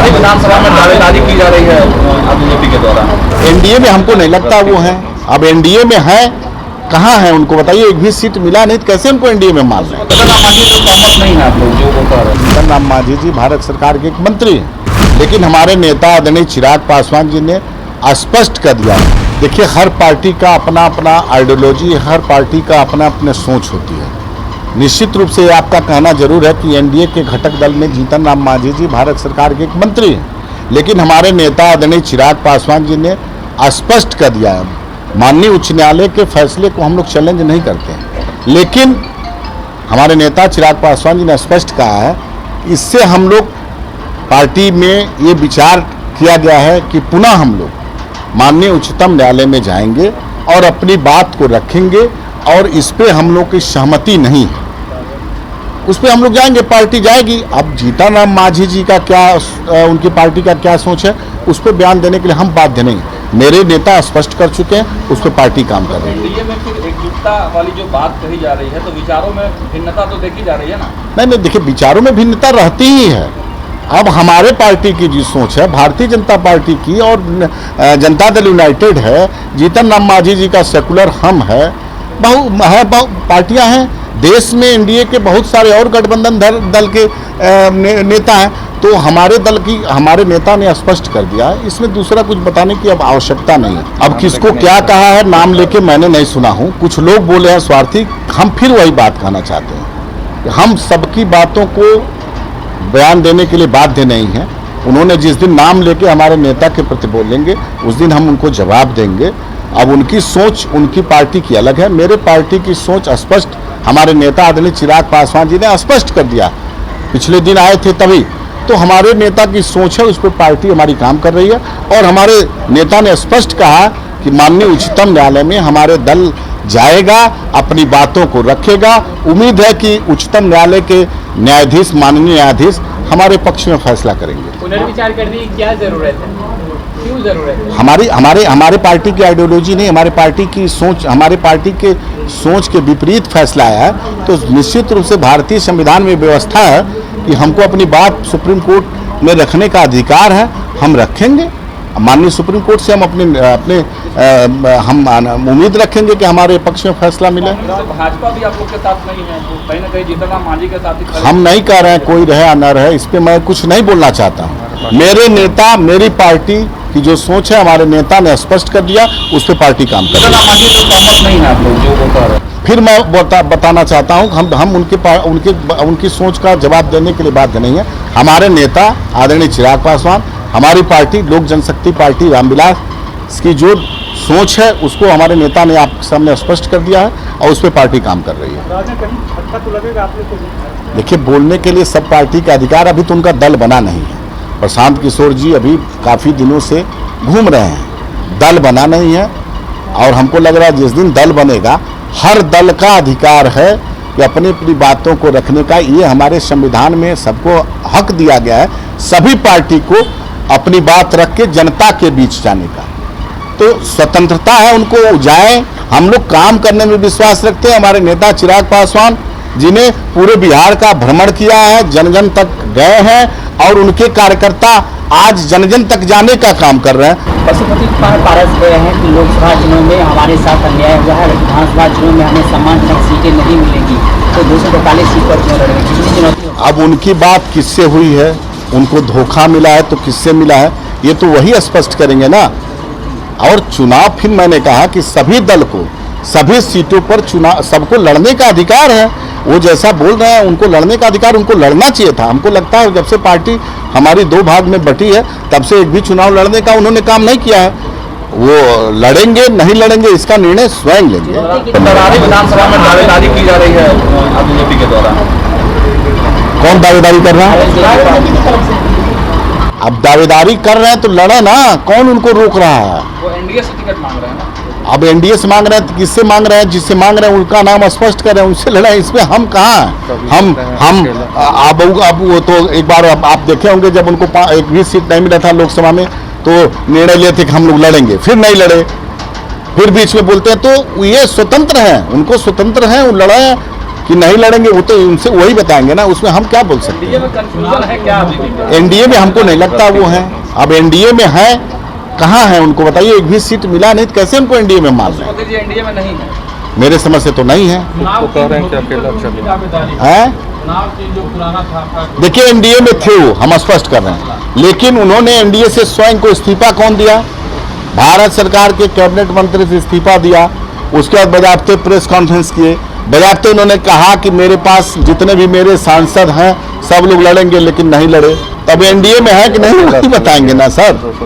करारी विधानसभा में दावेदारी की जा रही है अब बीजेपी के द्वारा। एनडीए में हमको नहीं लगता वो है। अब एनडीए में है, कहाँ है उनको बताइए। एक भी सीट मिला नहीं तो कैसे उनको एनडीए में मान रहे हैं। मदन राम मांझी तो सहमत नहीं है आप लोग जो वो कह रहे हैं। मदन राम मांझी जी भारत सरकार के एक मंत्री हैं, लेकिन हमारे नेता आदरणीय चिराग पासवान जी ने स्पष्ट कर दिया। देखिए, हर पार्टी का अपना अपना आइडियोलॉजी, हर पार्टी का अपना अपना सोच होती है। निश्चित रूप से आपका कहना जरूर है कि एनडीए के घटक दल में जीतन राम मांझी जी भारत सरकार के एक मंत्री हैं, लेकिन हमारे नेता आदरणीय चिराग पासवान जी ने स्पष्ट कर दिया है। माननीय उच्च न्यायालय के फैसले को हम लोग चैलेंज नहीं करते हैं, लेकिन हमारे नेता चिराग पासवान जी ने स्पष्ट कहा है, इससे हम लोग पार्टी में ये विचार किया गया है कि पुनः हम लोग माननीय उच्चतम न्यायालय में जाएंगे और अपनी बात को रखेंगे, और इस पे हम लोग की सहमति नहीं है, उस पे हम लोग जाएंगे, पार्टी जाएगी। अब जीतन राम मांझी जी का क्या, उनकी पार्टी का क्या सोच है, उस पर बयान देने के लिए हम बाध्य नहीं। मेरे नेता स्पष्ट कर चुके हैं, उस पर पार्टी काम कर रही है। एनडीए में फिर एकजुटता वाली जो बात कही जा रही है, तो विचारों में भिन्नता तो देखी जा रही है ना। नहीं, देखिए, विचारों में भिन्नता रहती ही है। अब हमारे पार्टी की जो सोच है, भारतीय जनता पार्टी की और जनता दल यूनाइटेड है, जीतन राम मांझी जी का सेकुलर हम है, बहु पार्टियां हैं देश में। एनडीए के बहुत सारे और गठबंधन दल के नेता हैं, तो हमारे नेता ने स्पष्ट कर दिया है, इसमें दूसरा कुछ बताने की अब आवश्यकता नहीं है। अब किसको क्या कहा है नाम लेके मैंने नहीं सुना हूँ, कुछ लोग बोले हैं स्वार्थी। हम फिर वही बात कहना चाहते हैं, हम सबकी बातों को बयान देने के लिए बाध्य नहीं है। उन्होंने जिस दिन नाम लेके हमारे नेता के प्रति बोलेंगे, उस दिन हम उनको जवाब देंगे। अब उनकी सोच उनकी पार्टी की अलग है, मेरे पार्टी की सोच स्पष्ट हमारे नेता आदरणीय चिराग पासवान जी ने स्पष्ट कर दिया। पिछले दिन आए थे तभी, तो हमारे नेता की सोच है, उस पर पार्टी हमारी काम कर रही है। और हमारे नेता ने स्पष्ट कहा कि माननीय उच्चतम न्यायालय में हमारे दल जाएगा, अपनी बातों को रखेगा। उम्मीद है कि उच्चतम न्यायालय के न्यायाधीश, माननीय न्यायाधीश हमारे पक्ष में फैसला करेंगे। पुनर्विचार करने की क्या जरूरत है, क्यों जरूरत है? हमारे पार्टी की आइडियोलॉजी नहीं, हमारे पार्टी की सोच, हमारे पार्टी के सोच के विपरीत फैसला आया है, तो निश्चित रूप से भारतीय संविधान में व्यवस्था है कि हमको अपनी बात सुप्रीम कोर्ट में रखने का अधिकार है, हम रखेंगे। माननीय सुप्रीम कोर्ट से हम हम उम्मीद रखेंगे कि हमारे पक्ष में फैसला मिले। भाजपा भी आप लोग के साथ नहीं है, तो कहीं ना कहीं जीतन राम मांझी के साथ ही हम नहीं कह रहे हैं कोई रहे या न रहे, इस पे मैं कुछ नहीं बोलना चाहता हूँ। मेरे नेता, मेरी पार्टी की जो सोच है, हमारे नेता ने स्पष्ट कर दिया, उस पर पार्टी काम कर रही है। जीतन राम मांझी तो सहमत नहीं है आप लोग जो वो कह रहे हैं। फिर मैं बताना चाहता हूँ, हम उनकी सोच का जवाब देने के लिए बाध्य नहीं है। हमारे नेता आदरणीय चिराग पासवान, हमारी पार्टी लोक जनशक्ति पार्टी रामविलास की जो सोच है, उसको हमारे नेता ने आपके सामने स्पष्ट कर दिया है, और उस पर पार्टी काम कर रही है। देखिए, बोलने के लिए सब पार्टी का अधिकार, अभी तो उनका दल बना नहीं है। प्रशांत किशोर जी अभी काफ़ी दिनों से घूम रहे हैं, दल बना नहीं है। और हमको लग रहा है जिस दिन दल बनेगा, हर दल का अधिकार है कि अपनी अपनी बातों को रखने का। ये हमारे संविधान में सबको हक दिया गया है, सभी पार्टी को अपनी बात रख के जनता के बीच जाने का। तो स्वतंत्रता है, उनको जाए। हम लोग काम करने में विश्वास रखते हैं। हमारे नेता चिराग पासवान जिन्हें पूरे बिहार का भ्रमण किया है, जन जन तक गए हैं, और उनके कार्यकर्ता आज जन जन तक जाने का काम कर रहे हैं। पशुपति पारस गए हैं कि लोकसभा चुनाव में हमारे साथ अन्याय हुआ है, विधानसभा चुनाव में हमें सम्मानजनक सीटें नहीं मिलेंगी, तो 245 सीट पर क्यों लड़ेंगे? अब उनकी बात किससे हुई है, उनको धोखा मिला है तो किससे मिला है, ये तो वही स्पष्ट करेंगे ना। और चुनाव, फिर मैंने कहा कि सभी दल को सभी सीटों पर चुनाव, सबको लड़ने का अधिकार है। वो जैसा बोल रहे हैं, उनको लड़ने का अधिकार, उनको लड़ना चाहिए था। हमको लगता है जब से पार्टी हमारी दो भाग में बटी है, तब से एक भी चुनाव लड़ने का उन्होंने काम नहीं किया है। वो लड़ेंगे नहीं लड़ेंगे, इसका निर्णय स्वयं लेंगे। करारी विधानसभा में दावेदारी की जा रही है अब बीजेपी के द्वारा। कौन दावेदारी कर रहा है? अब दावेदारी कर रहे हैं तो लड़े ना, कौन उनको रोक रहा है? वो एनडीए से टिकट मांग रहे हैं ना। अब एनडीए से मांग रहे हैं तो किससे मांग रहे हैं? जिससे मांग रहे हैं उनका नाम स्पष्ट कर रहे हैं, उनसे लड़ाई। इसमें हम कहाँ हैं? हम अब वो तो एक बार आप देखे होंगे, जब उनको एक भी सीट नहीं मिला था लोकसभा में, तो निर्णय लिए थे कि हम लोग लड़ेंगे, फिर नहीं लड़े, फिर बीच में बोलते हैं। तो ये स्वतंत्र हैं, उनको स्वतंत्र हैं, वो लड़े। कि नहीं लड़ेंगे, वो तो उनसे वही बताएंगे ना, उसमें हम क्या बोल सकते एनडीए में कंफ्यूजन है क्या अभी भी? हैं। एनडीए में हमको नहीं लगता वो हैं। अब एनडीए में है, कहाँ है उनको बताइए, एक भी सीट मिला नहीं तो कैसे उनको एनडीए में मान लें। मोदी जी एनडीए में नहीं है। मेरे समझ से तो नहीं है। वो कह रहे हैं कि अकेला चलेगा। हैं? देखिए एनडीए में थे वो, हम स्पष्ट कर रहे हैं, लेकिन उन्होंने एनडीए से स्वयं को इस्तीफा कौन दिया? भारत सरकार के कैबिनेट मंत्री से इस्तीफा दिया। उसके बाद बजाबते प्रेस कॉन्फ्रेंस किए, बजाबते उन्होंने कहा कि मेरे पास जितने भी मेरे सांसद हैं सब लोग लड़ेंगे, लेकिन नहीं लड़े। तब एनडीए में है कि नहीं, वही बताएंगे ना सर।